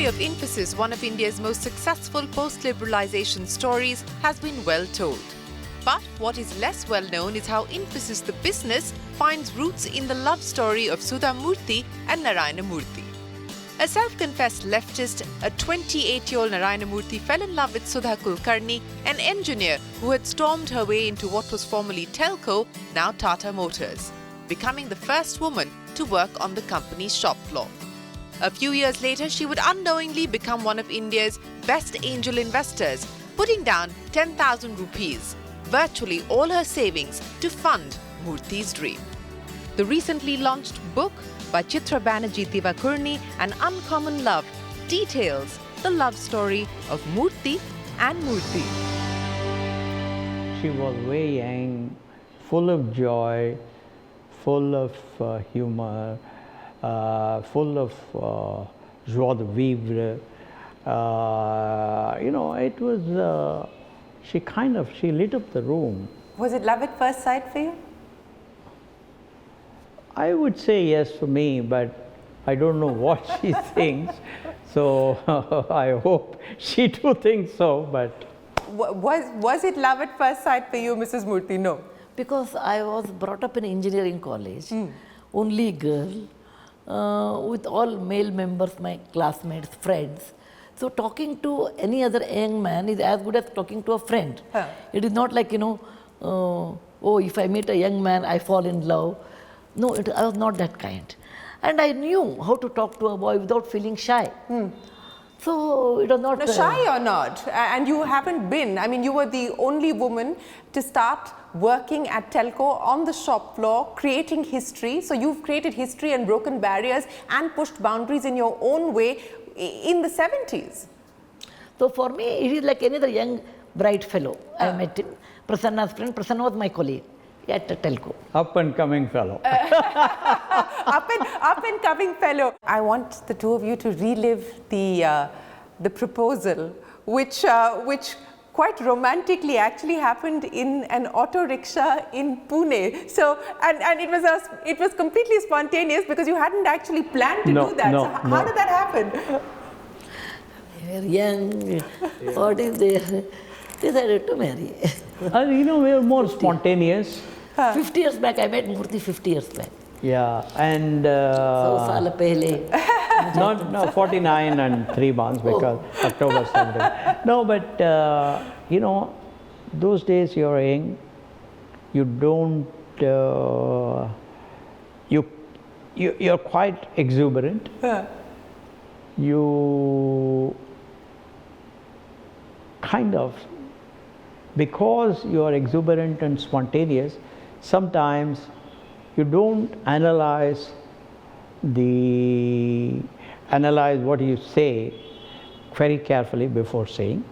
story of Infosys, one of India's most successful post-liberalization stories, has been well told. But what is less well known is how Infosys the business finds roots in the love story of Sudha Murty and Narayana Murthy. A self-confessed leftist, a 28-year-old Narayana Murthy fell in love with Sudha Kulkarni, an engineer who had stormed her way into what was formerly Telco, now TataMotors, becoming the first woman to work on the company's shop floor. A few years later, she would unknowingly become one of India's best angel investors, putting down 10,000 rupees, virtually all her savings, to fund Murthy's dream. The recently launched book by Chitra Banerjee Divakurni, An Uncommon Love, details the love story of Murthy and Murthy. She was very young, full of joy, full of humor, full of joie de vivre. It was, she lit up the room. Was it love at first sight for you? I would say yes for me, but I don't know what she thinks. So I hope she too thinks so, but... Was it love at first sight for you, Mrs. Murthy? No. Because I was brought up in engineering college, only girl, with all male members, my classmates, friends. So talking to any other young man is as good as talking to a friend. Huh. It is not like, oh, if I meet a young man, I fall in love. No, I was not that kind. And I knew how to talk to a boy without feeling shy. So it was not... No, shy or not? And you haven't been. I mean, you were the only woman to start working at Telco on the shop floor, creating history. So you've created history and broken barriers and pushed boundaries in your own way in the 70s. So for me, it is like any other young, bright fellow. I met him. Prasanna's friend. Prasanna was my colleague at Telco. Up and coming fellow. Up and coming fellow. I want the two of you to relive the proposal, which quite romantically actually happened in an auto rickshaw in Pune. So, and it was completely spontaneous because you hadn't actually planned to do that. So how did that happen? They were young. What is there? Decided to marry. We were more spontaneous. 50 years back, I met Murthy 50 years back. Yeah, and... So, saal pehle. No, 49 and 3 months because October 7th. No, but, those days you're young, you don't... you're quite exuberant. You kind of... Because you are exuberant and spontaneous, sometimes you don't analyze what you say very carefully before saying.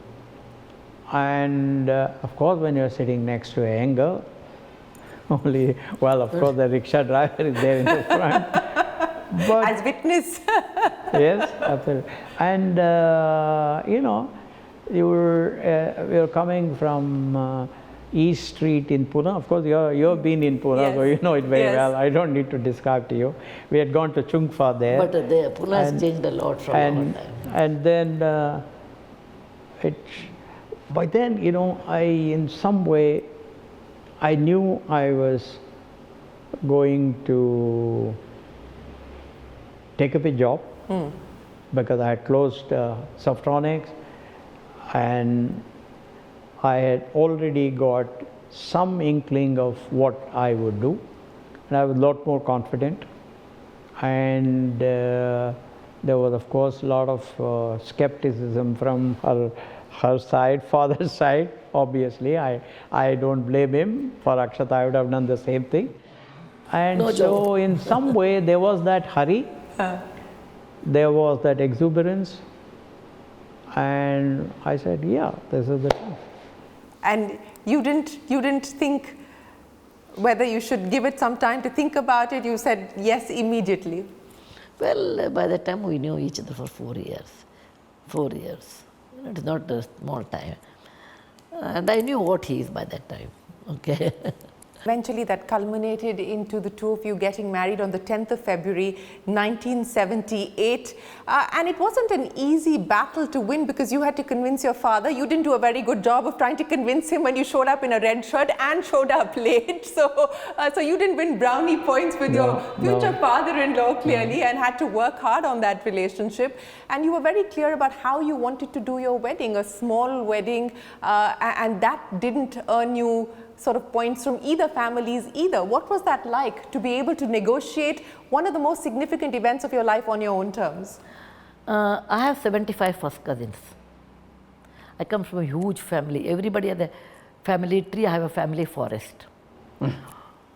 And of course, when you're sitting next to a young girl, of course, the rickshaw driver is there in the front. But, as witness. Yes, absolutely. And we were coming from East Street in Pune. Of course, you've been in Pune, yes. So you know it very well. I don't need to describe to you. We had gone to Chungfa there. But Pune has changed a lot from our time. And then, by then, in some way, I knew I was going to take up a job because I had closed Softronics. And I had already got some inkling of what I would do, and I was a lot more confident. And there was, of course, a lot of skepticism from her side, father's side. Obviously, I don't blame him. For Akshat, I would have done the same thing. And so, in some way, there was that hurry, there was that exuberance. And I said, yeah, this is the time. And you didn't think whether you should give it some time to think about it? You said yes immediately. Well, by that time we knew each other for 4 years. 4 years. It's not a small time. And I knew what he is by that time. Okay. Eventually that culminated into the two of you getting married on the 10th of February 1978. And it wasn't an easy battle to win because you had to convince your father. You didn't do a very good job of trying to convince him when you showed up in a red shirt and showed up late. So you didn't win brownie points with your future father-in-law clearly, and had to work hard on that relationship. And you were very clear about how you wanted to do your wedding, a small wedding, and that didn't earn you sort of points from either families either. What was that like, to be able to negotiate one of the most significant events of your life on your own terms? I have 75 first cousins. I come from a huge family. Everybody has a family tree. I have a family forest.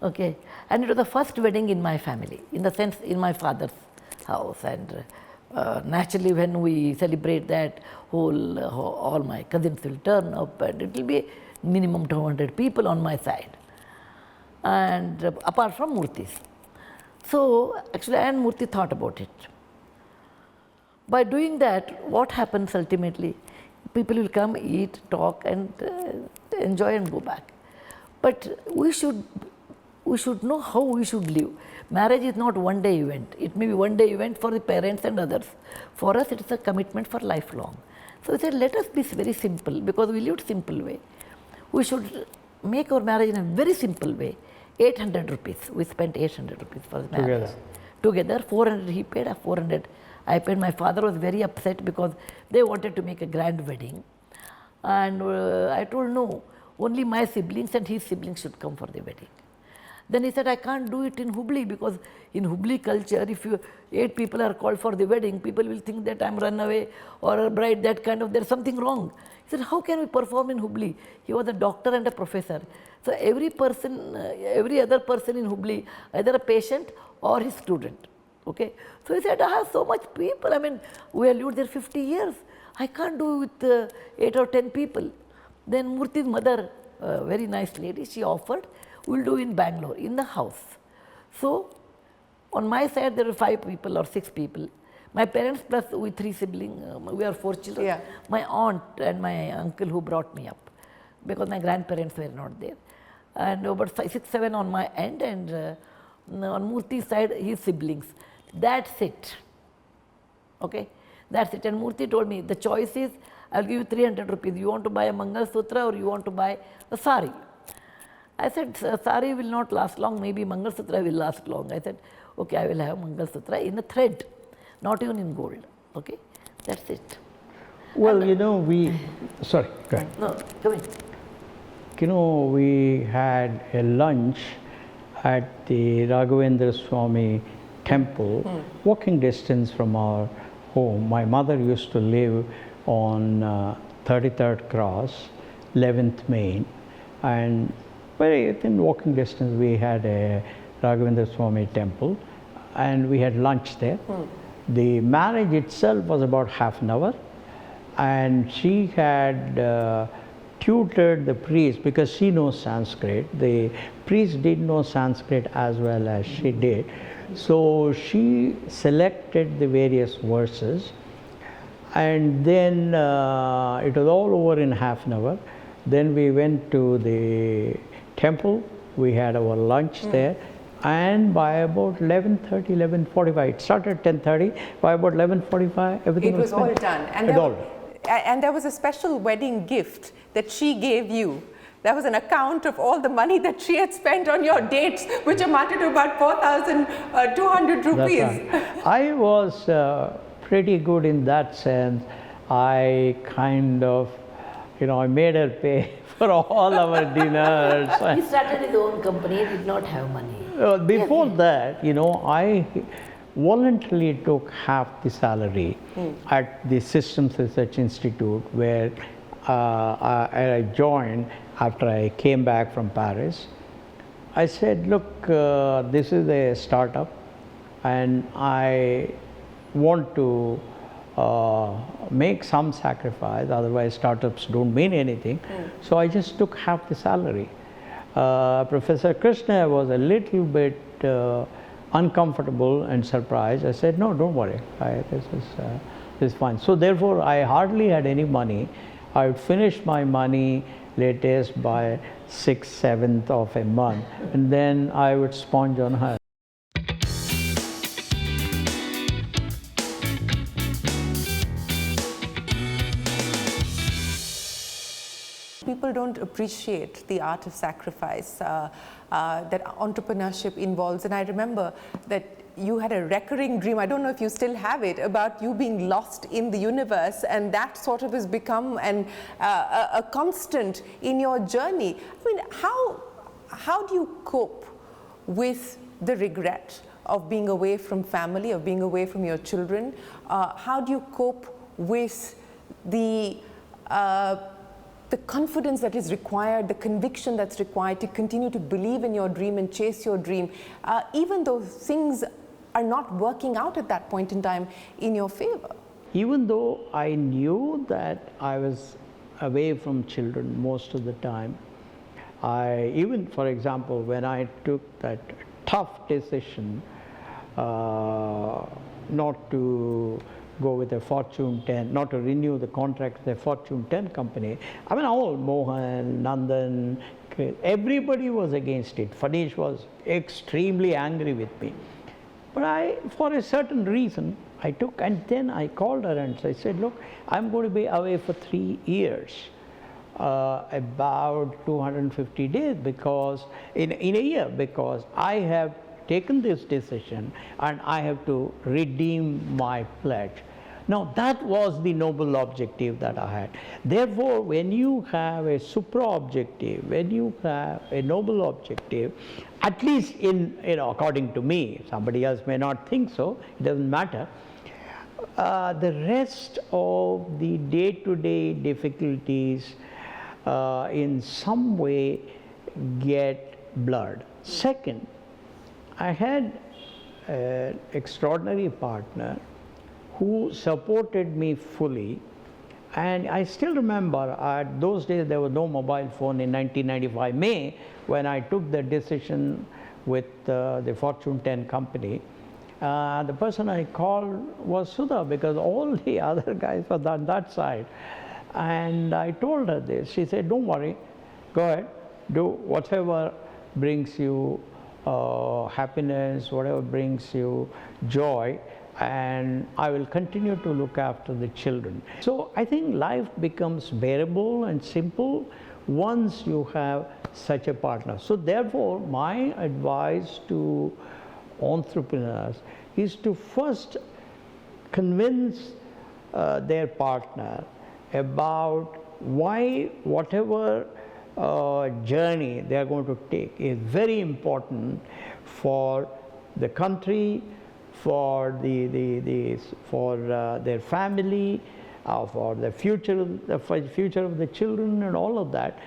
Okay, and it was the first wedding in my family, in the sense in my father's house. And naturally, when we celebrate that, all my cousins will turn up, and it will be minimum 200 people on my side, and apart from Murthys. So actually, I and Murthy thought about it. By doing that, what happens ultimately? People will come, eat, talk, and enjoy and go back. But we should know how we should live. Marriage is not one day event. It may be one day event for the parents and others. For us, it is a commitment for lifelong. So we said, let us be very simple, because we lived simple way. We should make our marriage in a very simple way. 800 rupees. We spent 800 rupees for the marriage. Together, 400 he paid, 400 I paid. My father was very upset because they wanted to make a grand wedding. And I told no, only my siblings and his siblings should come for the wedding. Then he said, I can't do it in Hubli, because in Hubli culture, if 8 people are called for the wedding, people will think that I'm runaway or a bride, that kind of, there's something wrong. He said, how can we perform in Hubli? He was a doctor and a professor. So every other person in Hubli, either a patient or his student. Okay. So he said, I have so much people. I mean, we have lived there 50 years. I can't do with 8 or 10 people. Then Murthy's mother, a very nice lady, she offered, we'll do in Bangalore, in the house. So on my side, there were 5 people or 6 people. My parents plus we 3 siblings, we are 4 children. Yeah. My aunt and my uncle who brought me up, because my grandparents were not there. And about 6, 7 on my end, and on Murthy's side, his siblings. That's it. Okay, that's it. And Murthy told me, the choice is, I'll give you 300 rupees. You want to buy a Mangal Sutra or you want to buy a sari? I said, sari will not last long, maybe Mangal Sutra will last long. I said, okay, I will have Mangal Sutra in a thread, not even in gold. Okay, that's it. Well, and, sorry, go ahead. No, come in. We had a lunch at the Raghavendra Swami temple, walking distance from our home. My mother used to live on 33rd Cross, 11th Main, and very within walking distance we had a Raghavendra Swami temple, and we had lunch there. The marriage itself was about half an hour, and she had tutored the priest, because she knows Sanskrit. The priest didn't know Sanskrit as well as she did. So she selected the various verses, and then it was all over in half an hour. Then we went to the temple, we had our lunch there, and by about 11:30, 11:45, it started at 10:30, by about 11:45, everything was all done. And there was a special wedding gift that she gave you. There was an account of all the money that she had spent on your dates, which amounted to about 4,200 rupees. Right. I was pretty good in that sense. I kind of, I made her pay for all our dinners. He started his own company, he did not have money. Before that, I voluntarily took half the salary at the Systems Research Institute, where I joined after I came back from Paris. I said, look, this is a startup and I want to make some sacrifice, otherwise startups don't mean anything. So I just took half the salary. Professor Krishna was a little bit uncomfortable and surprised. I said, no, don't worry, this is fine. So therefore, I hardly had any money. I would finish my money latest by 6th, 7th of a month, and then I would sponge on her. People don't appreciate the art of sacrifice that entrepreneurship involves. And I remember that you had a recurring dream, I don't know if you still have it, about you being lost in the universe, and that sort of has become a constant in your journey. I mean, how do you cope with the regret of being away from family, of being away from your children? How do you cope with the confidence that is required, the conviction that's required to continue to believe in your dream and chase your dream, even though things are not working out at that point in time in your favor? Even though I knew that I was away from children most of the time, even for example, when I took that tough decision not to go with a Fortune 10, not to renew the contract with a Fortune 10 company. I mean, all Mohan, Nandan, everybody was against it. Fanish was extremely angry with me. But for a certain reason, I took, and then I called her and I said, look, I'm going to be away for 3 years, about 250 days, because in a year, because I have taken this decision and I have to redeem my pledge. Now, that was the noble objective that I had. Therefore, when you have a supra objective, when you have a noble objective, at least according to me, somebody else may not think so, it doesn't matter, the rest of the day-to-day difficulties in some way get blurred. Second, I had an extraordinary partner who supported me fully, and I still remember at those days there was no mobile phone in 1995 May when I took the decision with the Fortune 10 company. The person I called was Sudha, because all the other guys were on that side, and I told her this. She said, don't worry, go ahead, do whatever brings you happiness, whatever brings you joy, and I will continue to look after the children. So I think life becomes bearable and simple once you have such a partner. So therefore, my advice to entrepreneurs is to first convince their partner about why whatever journey they are going to take is very important for the country, for their family, for the future of the children and all of that.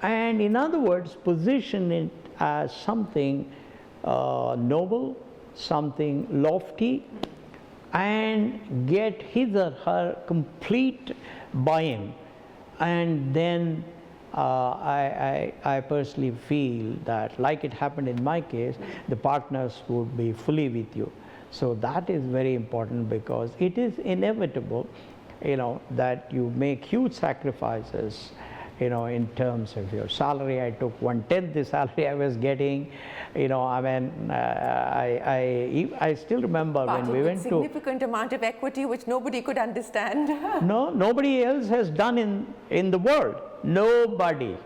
And in other words, position it as something noble, something lofty, and get his or her complete buy-in. And then I personally feel that, like it happened in my case, the partners would be fully with you. So that is very important, because it is inevitable, that you make huge sacrifices, in terms of your salary. I took 1/10 the salary I was getting, I mean, I still remember when we went to significant amount of equity which nobody could understand. No, nobody else has done in the world. Nobody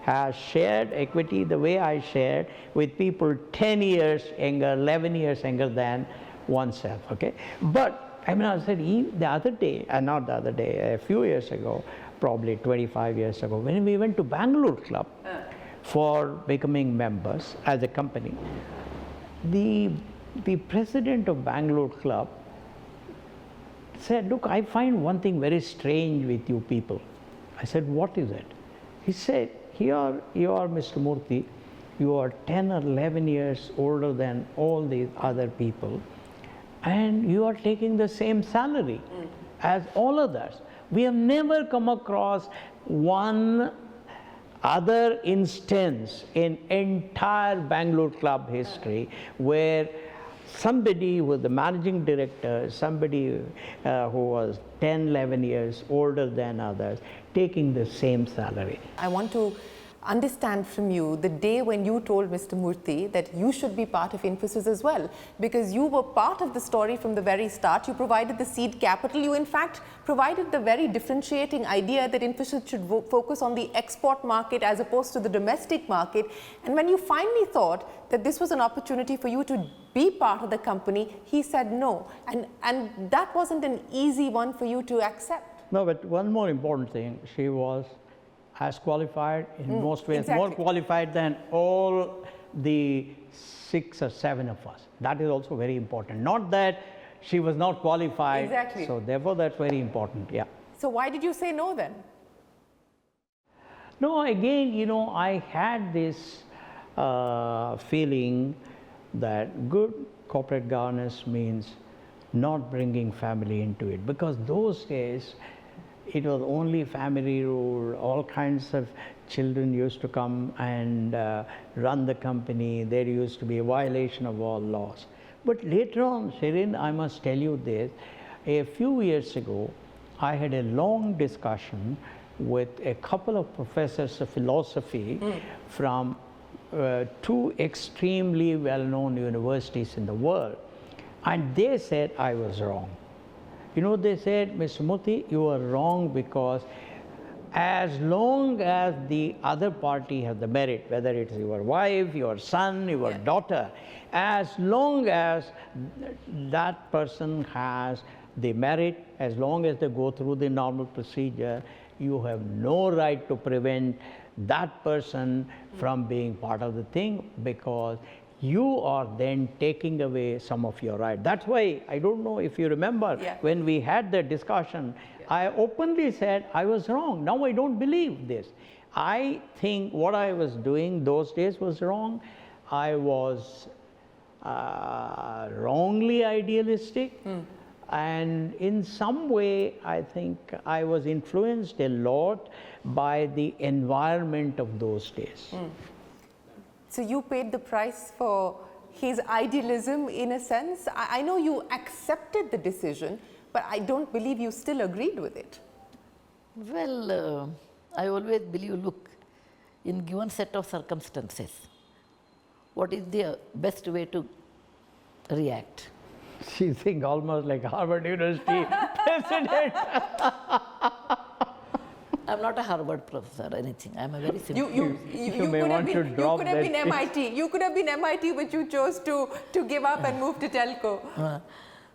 has shared equity the way I shared with people 10 years younger, 11 years younger than oneself, okay? But I mean, I said the other day, not the other day, a few years ago, probably 25 years ago, when we went to Bangalore Club for becoming members as a company, the president of Bangalore Club said, look, I find one thing very strange with you people. I said, what is it? He said, here you are, Mr. Murthy, you are 10 or 11 years older than all these other people, and you are taking the same salary as all others. We have never come across one other instance in entire Bangalore Club history where somebody who was the managing director, somebody who was 10, 11 years older than others, taking the same salary. I want to understand from you the day when you told Mr. Murthy that you should be part of Infosys as well, because you were part of the story from the very start. You provided the seed capital. You in fact provided the very differentiating idea that Infosys should focus on the export market as opposed to the domestic market. And when you finally thought that this was an opportunity for you to be part of the company, he said no. And that wasn't an easy one for you to accept. No, but one more important thing, she was as qualified, in most ways, exactly. more qualified than all the 6 or 7 of us. That is also very important. Not that she was not qualified. Exactly. So therefore, that's very important, yeah. So why did you say no then? No, again, you know, I had this feeling that good corporate governance means not bringing family into it, because those days, it was only family rule. All kinds of children used to come and run the company. There used to be a violation of all laws. But later on, Shirin, I must tell you this, a few years ago, I had a long discussion with a couple of professors of philosophy from 2 extremely well-known universities in the world, and they said I was wrong. You know, they said, Mr. Murthy, you are wrong, because as long as the other party has the merit, whether it's your wife, your son, your daughter, as long as that person has the merit, as long as they go through the normal procedure, you have no right to prevent that person from being part of the thing, because you are then taking away some of your right. That's why, I don't know if you remember, when we had the discussion, I openly said I was wrong. Now I don't believe this. I think what I was doing those days was wrong. I was wrongly idealistic. And in some way, I think I was influenced a lot by the environment of those days. So you paid the price for his idealism in a sense. I know you accepted the decision, but I don't believe you still agreed with it. Well, I always believe, look, in given set of circumstances, what is the best way to react? She thinks almost like Harvard University president. I'm not a Harvard professor or anything. I'm a very simple. You may want to drop you could have been that. MIT. You could have been MIT, but you chose to give up and move to Telco.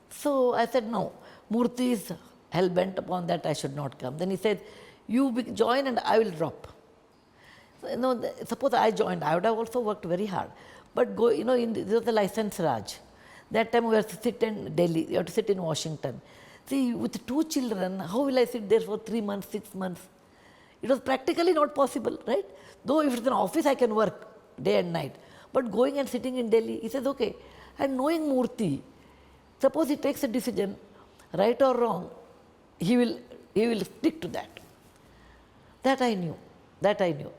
So I said, no, Murthy is hell-bent upon that I should not come. Then he said, you join and I will drop. So, you know, suppose I joined, I would have also worked very hard. But go, you know, this was the license Raj. That time we had to sit in Delhi, you have to sit in Washington. See, with 2 children, how will I sit there for 3 months, 6 months? It was practically not possible, right? Though if it's an office, I can work day and night. But going and sitting in Delhi, he says, okay. And knowing Murthy, suppose he takes a decision, right or wrong, he will stick to that. That I knew. That I knew.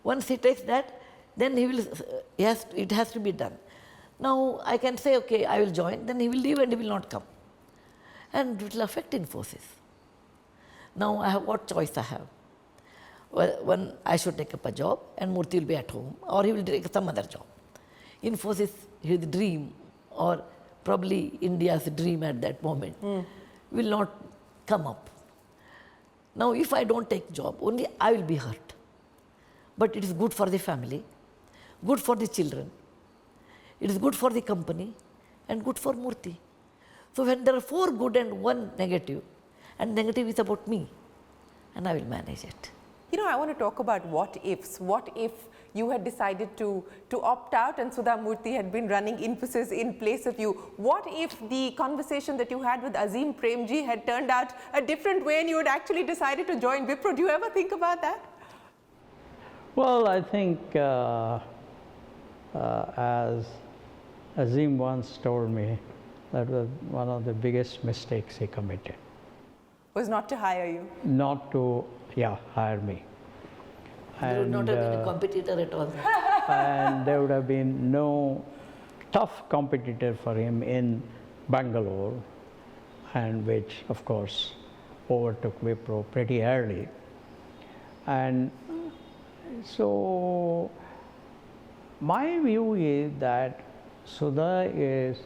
Once he takes that, then it has to be done. Now I can say, okay, I will join, then he will leave and he will not come. And it will affect Infosys. Now I have what choice I have? Well, when I should take up a job and Murthy will be at home, or he will take some other job. Infosys, his dream, or probably India's dream at that moment, will not come up. Now if I don't take job, only I will be hurt. But it is good for the family, good for the children, it is good for the company, and good for Murthy. So when there are 4 good and 1 negative, and negative is about me, and I will manage it. You know, I want to talk about what ifs. What if you had decided to opt out and Sudha Murty had been running Infosys in place of you? What if the conversation that you had with Azim Premji had turned out a different way and you had actually decided to join Wipro? Do you ever think about that? Well, I think as Azim once told me, that was one of the biggest mistakes he committed. Was not to hire you? Not to, hire me. You would not have been a competitor at all. And there would have been no tough competitor for him in Bangalore, and which of course overtook Wipro pretty early. And so my view is that Sudha is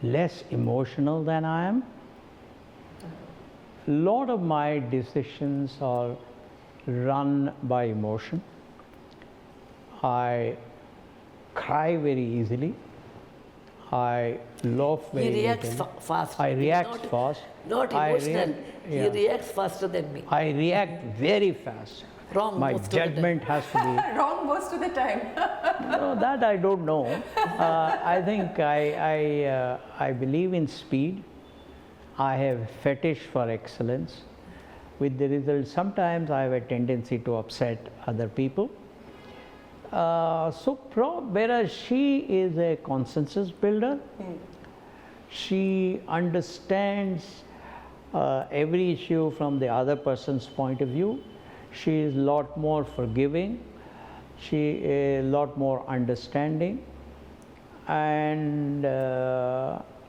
less emotional than I am. A lot of my decisions are run by emotion. I cry very easily. I laugh very He reacts little. fast. I react fast. Not I emotional. yeah. He reacts faster than me. I react very fast. Wrong My most of the time. judgment has to be. Wrong most of the time. No, that I don't know. I think I believe in speed. I have fetish for excellence. With the result, sometimes I have a tendency to upset other people. Whereas she is a consensus builder, she understands every issue from the other person's point of view. She is a lot more forgiving. She is a lot more understanding, and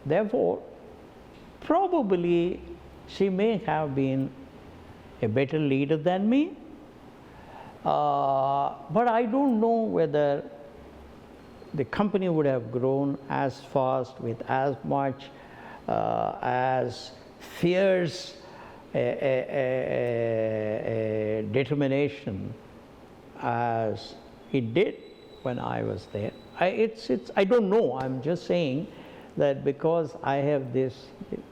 therefore, probably she may have been a better leader than me. But I don't know whether the company would have grown as fast with as much as fierce a determination as it did when I was there. I don't know. I'm just saying that because I have this,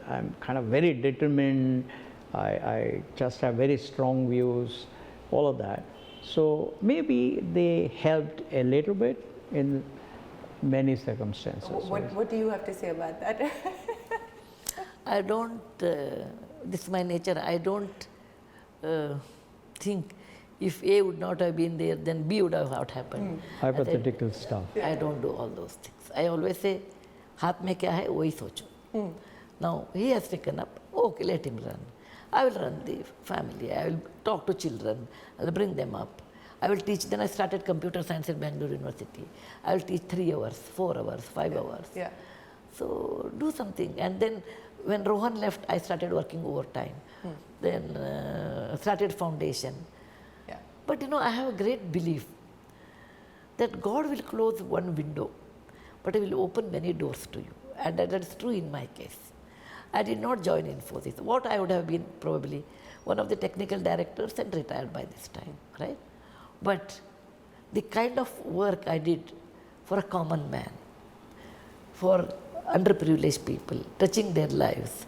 I'm kind of very determined. I just have very strong views, all of that. So maybe they helped a little bit in many circumstances. What do you have to say about that? I don't, this is my nature, I don't think if A would not have been there, then B would have not happened. Hypothetical stuff. I don't do all those things. I always say, हाथ में क्या है वही सोचो. Now he has taken up, okay, let him run. I will run the family, I will talk to children, I will bring them up. I will teach, then I started computer science in Bangalore University. I will teach 3 hours, 4 hours, 5 hours. Yeah. So do something. And then when Rohan left, I started working overtime. Then started foundation. Yeah. But you know, I have a great belief that God will close one window, but He will open many doors to you. And that is true in my case. I did not join Infosys. What I would have been probably one of the technical directors and retired by this time, right? But the kind of work I did for a common man, for underprivileged people, touching their lives,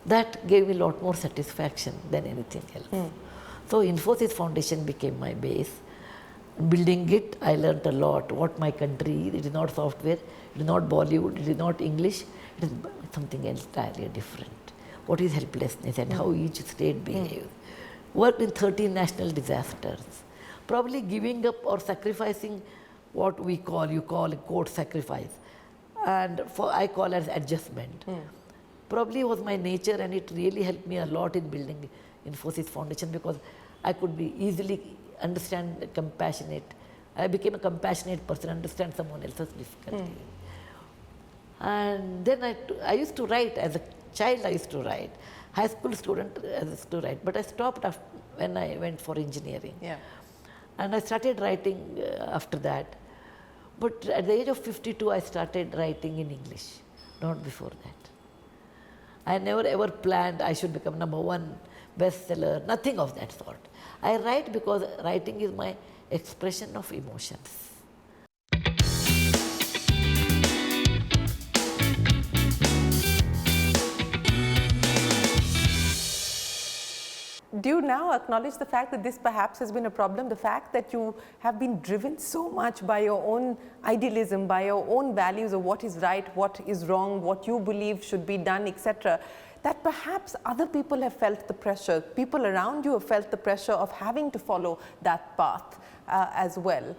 that gave me a lot more satisfaction than anything else. So Infosys Foundation became my base. Building it, I learnt a lot. What my country, it is not software, it is not Bollywood, it is not English, it is something entirely different. What is helplessness and how each state behaves. Worked in 13 national disasters. Probably giving up or sacrificing what we call, you call it quote sacrifice, and I call as adjustment. Probably was my nature, and it really helped me a lot in building Infosys Foundation, because I could be easily understand, compassionate. I became a compassionate person, understand someone else's difficulty. And then I used to write, as a child I used to write. High school student I used to write, but I stopped when I went for engineering. Yeah. And I started writing after that. But at the age of 52, I started writing in English, not before that. I never ever planned I should become #1 bestseller, nothing of that sort. I write because writing is my expression of emotions. Do you now acknowledge the fact that this perhaps has been a problem, the fact that you have been driven so much by your own idealism, by your own values of what is right, what is wrong, what you believe should be done, etc., that perhaps other people have felt the pressure, people around you have felt the pressure of having to follow that path as well?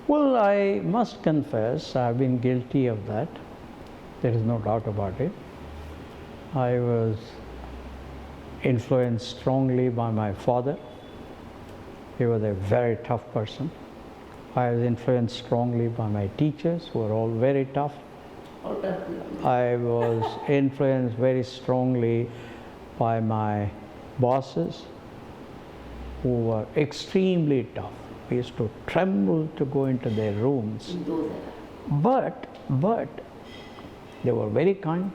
Well, I must confess, I've been guilty of that. There is no doubt about it. I was influenced strongly by my father. He was a very tough person. I was influenced strongly by my teachers, who were all very tough. I was influenced very strongly by my bosses, who were extremely tough. We used to tremble to go into their rooms. But they were very kind,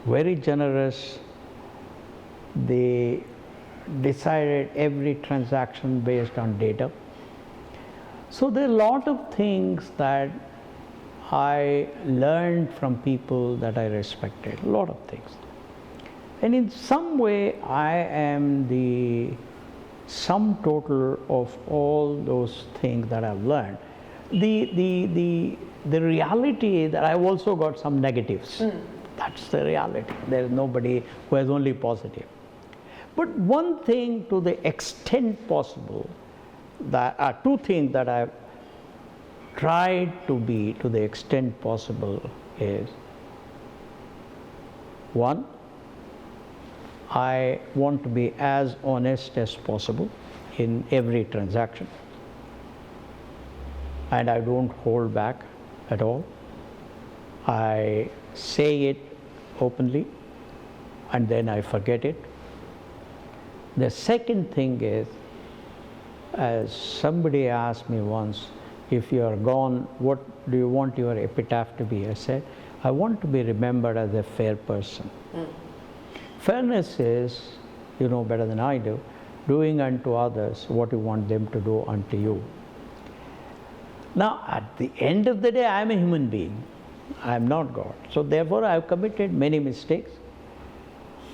very generous. They decided every transaction based on data. So there are a lot of things that I learned from people that I respected, a lot of things. And in some way, I am the sum total of all those things that I've learned. The reality is that I've also got some negatives. That's the reality. There is nobody who has only positive. But one thing, to the extent possible, that two things that I've tried to be to the extent possible is, one, I want to be as honest as possible in every transaction, and I don't hold back at all. I say it openly and then I forget it. The second thing is, as somebody asked me once, if you are gone, what do you want your epitaph to be? I said, I want to be remembered as a fair person. Fairness is, you know better than I do, doing unto others what you want them to do unto you. Now, at the end of the day, I am a human being. I am not God. So therefore, I have committed many mistakes.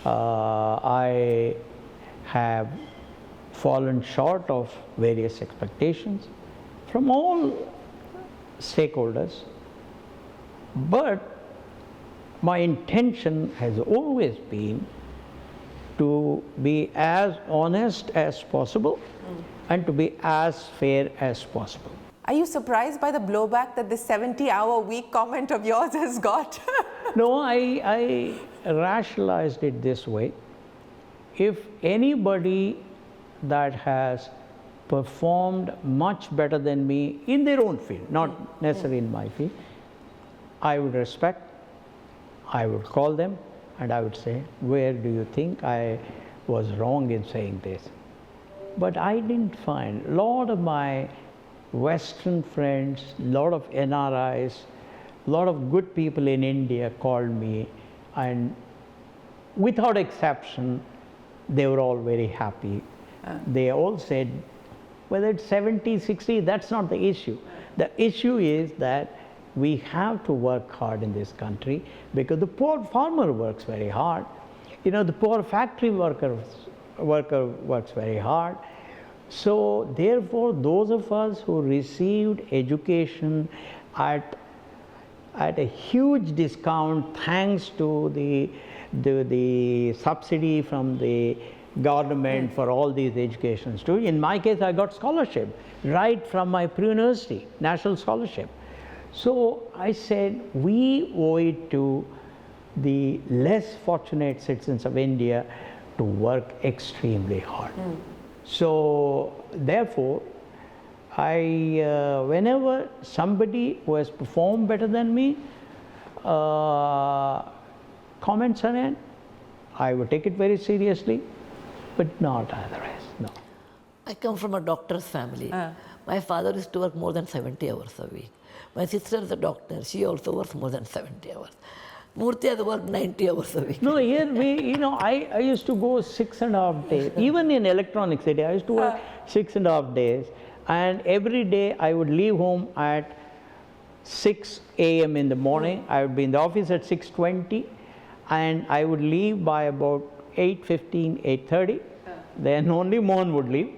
I have fallen short of various expectations from all stakeholders, but my intention has always been to be as honest as possible and to be as fair as possible. Are you surprised by the blowback that the 70-hour week comment of yours has got? No, I rationalized it this way. If anybody that has performed much better than me in their own field, not necessarily in my field, I would respect, I would call them, and I would say, where do you think I was wrong in saying this? But I didn't find. A lot of my Western friends, a lot of NRIs, a lot of good people in India called me, and without exception, they were all very happy. They all said, whether it's 70, 60, that's not the issue. The issue is that we have to work hard in this country, because the poor farmer works very hard. You know, the poor factory worker works very hard. So therefore, those of us who received education at a huge discount, thanks to the subsidy from the government for all these educations too. In my case, I got scholarship right from my pre-university, national scholarship. So I said, we owe it to the less fortunate citizens of India to work extremely hard. So therefore, whenever somebody who has performed better than me comments on it, I would take it very seriously, but not otherwise, no. I come from a doctor's family. My father used to work more than 70 hours a week. My sister is a doctor. She also works more than 70 hours. Murthy has worked 90 hours a week. No, here I used to go 6.5 days. Even in Electronic City, I used to work 6.5 days. And every day I would leave home at 6 a.m. in the morning. I would be in the office at 6:20, and I would leave by about 8:15, 8:30. Then only Mohan would leave.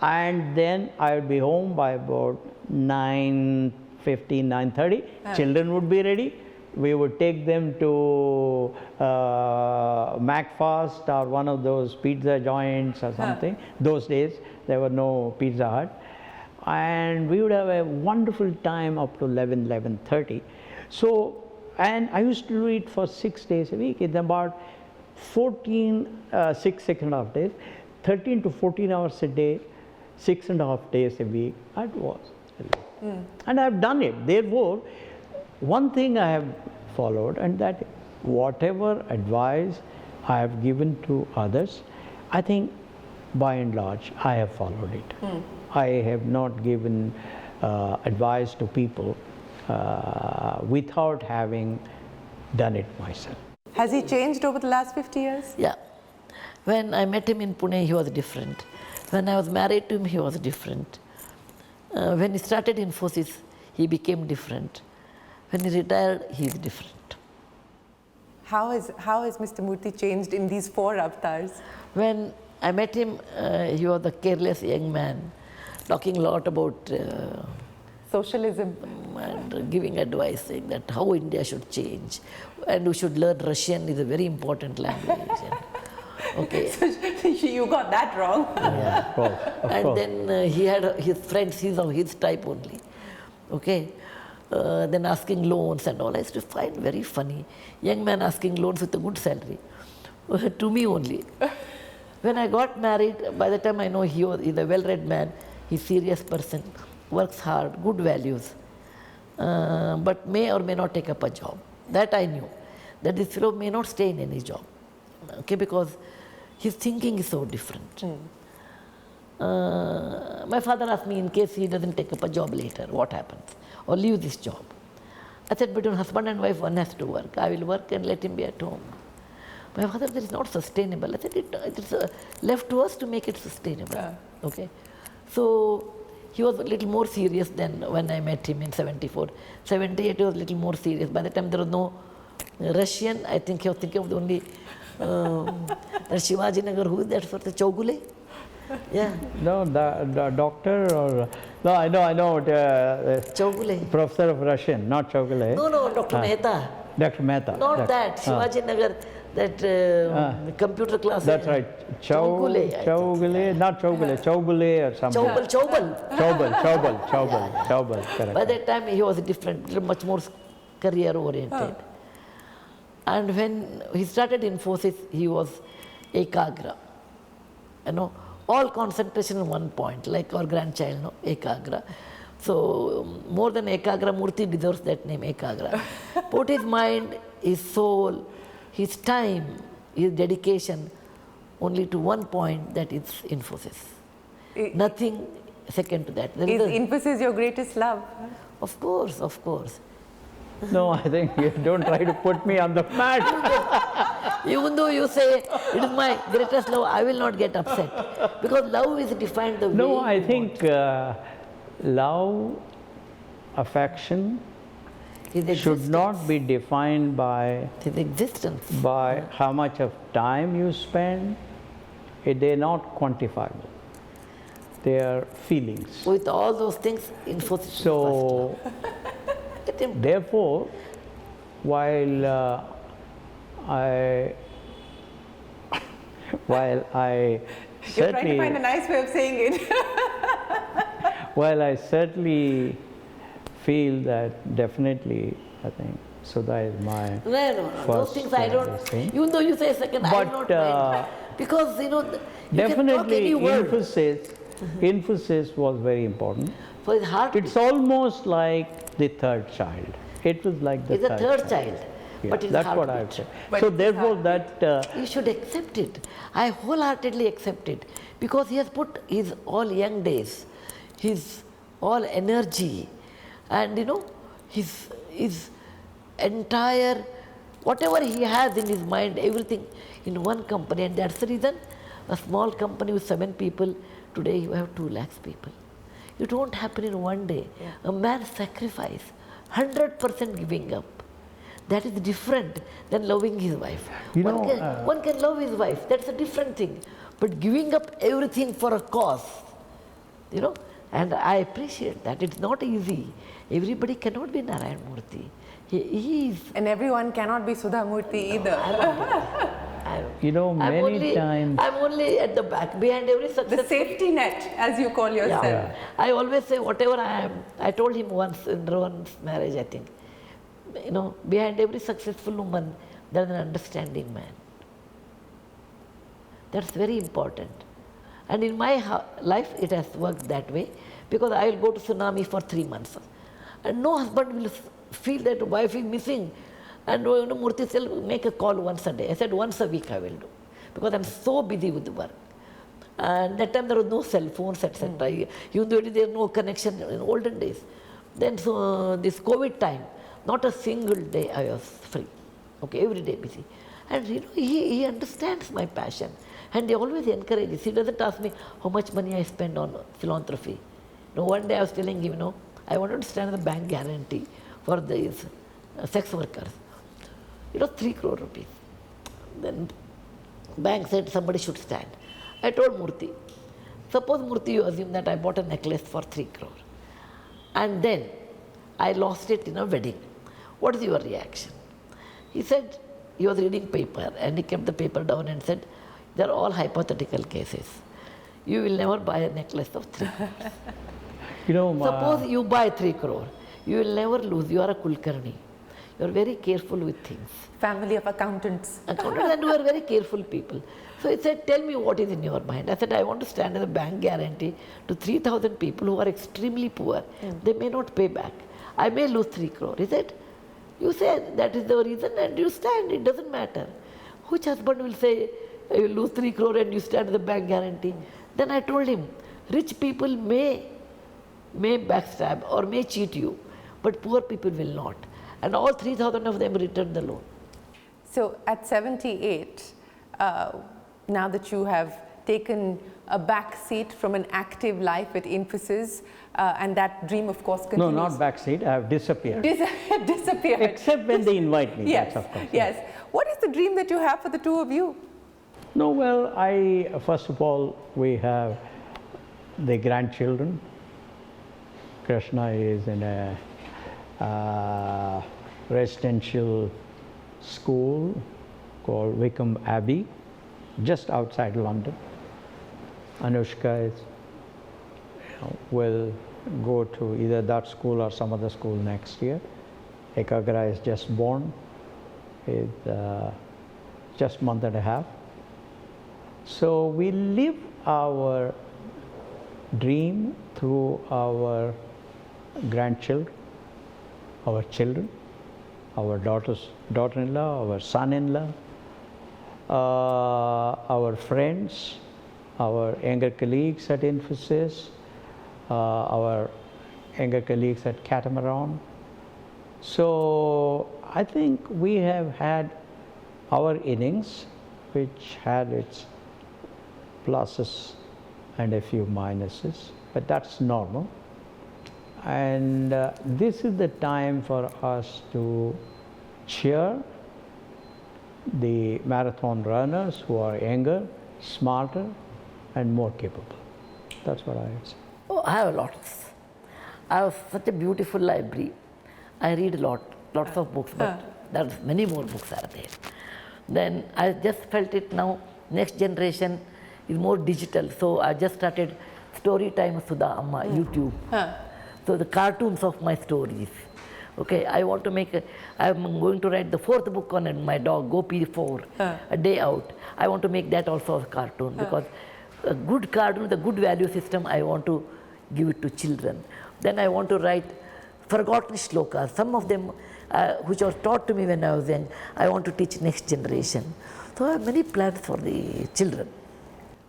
And then I would be home by about 9:15, 9:30. Children would be ready. We would take them to McFast or one of those pizza joints or something. Those days, there were no Pizza Hut. And we would have a wonderful time up to 11, 11:30. So, and I used to do it for 6 days a week. It's about 6.5 days, 13 to 14 hours a day, 6.5 days a week. That was. And I have done it. Therefore, one thing I have followed, and that whatever advice I have given to others, I think by and large I have followed it. I have not given advice to people without having done it myself. Has he changed over the last 50 years? Yeah. When I met him in Pune, he was different. When I was married to him, he was different. When he started Infosys, he became different. When he retired, he is different. How has Mr. Murthy changed in these 4 avatars? When I met him, he was a careless young man, talking a lot about Socialism. and giving advice, saying that how India should change, and we should learn Russian is a very important language. Okay. You got that wrong. Yeah. Of course. And then he had his friends, he's of his type only. Okay. Then asking loans and all. I used to find very funny. Young man asking loans with a good salary. To me only. When I got married, by the time I know he's a well-read man, he's a serious person, works hard, good values, but may or may not take up a job. That I knew. That this fellow may not stay in any job. Okay, because his thinking is so different. My father asked me, in case he doesn't take up a job later, what happens? Or leave this job. I said, between husband and wife, one has to work. I will work and let him be at home. My father said, it's not sustainable. I said, it's left to us to make it sustainable. Yeah. Okay. So he was a little more serious than when I met him in 74. 78, he was a little more serious. By the time there was no Russian, I think he was thinking of the only that Shivaji Nagar, who is that for the Chaugule? Yeah. No, the doctor or no, I know. Chaugule. Professor of Russian, not Chaugule. No, Dr. Mehta. Dr. Mehta. Not that. Shivaji Nagar, that computer class. That's right. Chaugule. Not Chaugule, Chaugule or something. Chaubal, correct. By that time he was different, much more career oriented. And when he started Infosys, he was ekagra. You know, all concentration in one point, like our grandchild, no, ekagra. So more than ekagra, Murthy deserves that name, ekagra. Put his mind, his soul, his time, his dedication only to one point, that is Infosys. Nothing second to that. Is Infosys your greatest love? Of course, of course. No, I think you don't try to put me on the mat. Even though you say it is my greatest love, I will not get upset. Because love is defined the way. No, I think love, affection should not be defined by his existence, by how much of time you spend. They are not quantifiable. They are feelings. With all those things, Infosys. So, therefore, while I You're trying to find a nice way of saying it. while I certainly feel that definitely, I think Sudha is my No. Those things I don't. Even though you say second, I don't mind. Because you definitely can talk any word. Infosys was very important. For his heart, It's almost like the third child. It was like the it's a third child. Yeah, But it's that's what heartbeat. I've said. So therefore, that You should accept it. I wholeheartedly accept it, because he has put his all young days, his all energy, and his entire, whatever he has in his mind, everything in one company. And that's the reason a small company with 7 people, today you have 2 lakhs people. It won't happen in one day. Yeah. A man's sacrifice, 100% giving up. That is different than loving his wife. One can love his wife, that's a different thing. But giving up everything for a cause, and I appreciate that. It's not easy. Everybody cannot be Narayana Murthy. He is. And everyone cannot be Sudha Murty either. many times. I'm only at the back, behind every success. The safety net, as you call yourself. Yeah. I always say, whatever I am, I told him once in Rohan's marriage, I think, behind every successful woman, there is an understanding man. That's very important. And in my life, it has worked that way. because I will go to tsunami for 3 months. And no husband will feel that wife is missing. And Murthy said, make a call once a day. I said, once a week I will do, because I'm so busy with the work. And that time there was no cell phones, etc. Even though there was no connection in olden days. Then so this COVID time, not a single day I was free. Okay, every day busy. And he understands my passion. And he always encourages. He doesn't ask me how much money I spend on philanthropy. One day I was telling him, I wanted to stand in the bank guarantee for these sex workers. It was 3 crore rupees. Then bank said somebody should stand. I told Murthy, suppose Murthy, you assume that I bought a necklace for 3 crore. And then I lost it in a wedding. What is your reaction? He said, he was reading paper and he kept the paper down and said, they're all hypothetical cases. You will never buy a necklace of 3 crore. Suppose you buy 3 crore, you will never lose. You are a Kulkarni. You are very careful with things. Family of accountants. Accountants, and you are very careful people. So he said, tell me what is in your mind. I said, I want to stand as a bank guarantee to 3,000 people who are extremely poor. They may not pay back. I may lose 3 crore. He said, you say that is the reason and you stand, it doesn't matter. Which husband will say, you lose 3 crore and you stand as a bank guarantee? Then I told him, rich people may backstab or may cheat you, but poor people will not. And all 3,000 of them returned the loan. So at 78, now that you have taken a back seat from an active life at Infosys, and that dream of course continues. No, not back seat, I have disappeared. Disappeared. Except when they invite me, Yes, that's of course. yes. What is the dream that you have for the two of you? No, well, first of all, we have the grandchildren. Krishna is in a residential school called Wickham Abbey, just outside London. Anushka will go to either that school or some other school next year. Ekagra is just born, with just a month and a half. So we live our dream through our grandchildren, our children, our daughter-in-law, our son-in-law, our friends, our younger colleagues at Infosys, our younger colleagues at Catamaran. So I think we have had our innings, which had its pluses and a few minuses, but that's normal. And this is the time for us to cheer the marathon runners who are younger, smarter, and more capable. That's what I would say. Oh, I have lots. I have such a beautiful library. I read lots of books, but there's many more books are there. Then I just felt it now, next generation is more digital. So I just started Story Time Sudha Amma, YouTube. So the cartoons of my stories. Okay, I want to make I'm going to write the 4th book on my dog, Gopi 4, A Day Out. I want to make that also a cartoon because a good cartoon, the good value system, I want to give it to children. Then I want to write forgotten shlokas. Some of them which was taught to me when I was young, I want to teach next generation. So I have many plans for the children.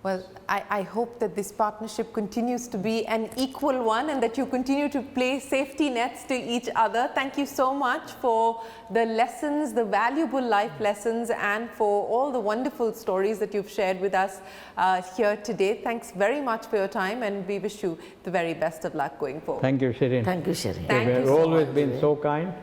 Well, I hope that this partnership continues to be an equal one and that you continue to play safety nets to each other. Thank you so much for the lessons, the valuable life lessons, and for all the wonderful stories that you've shared with us here today. Thanks very much for your time, and we wish you the very best of luck going forward. Thank you, Shirin. Thank you, Sherry. Thank you You've so always much. been so kind.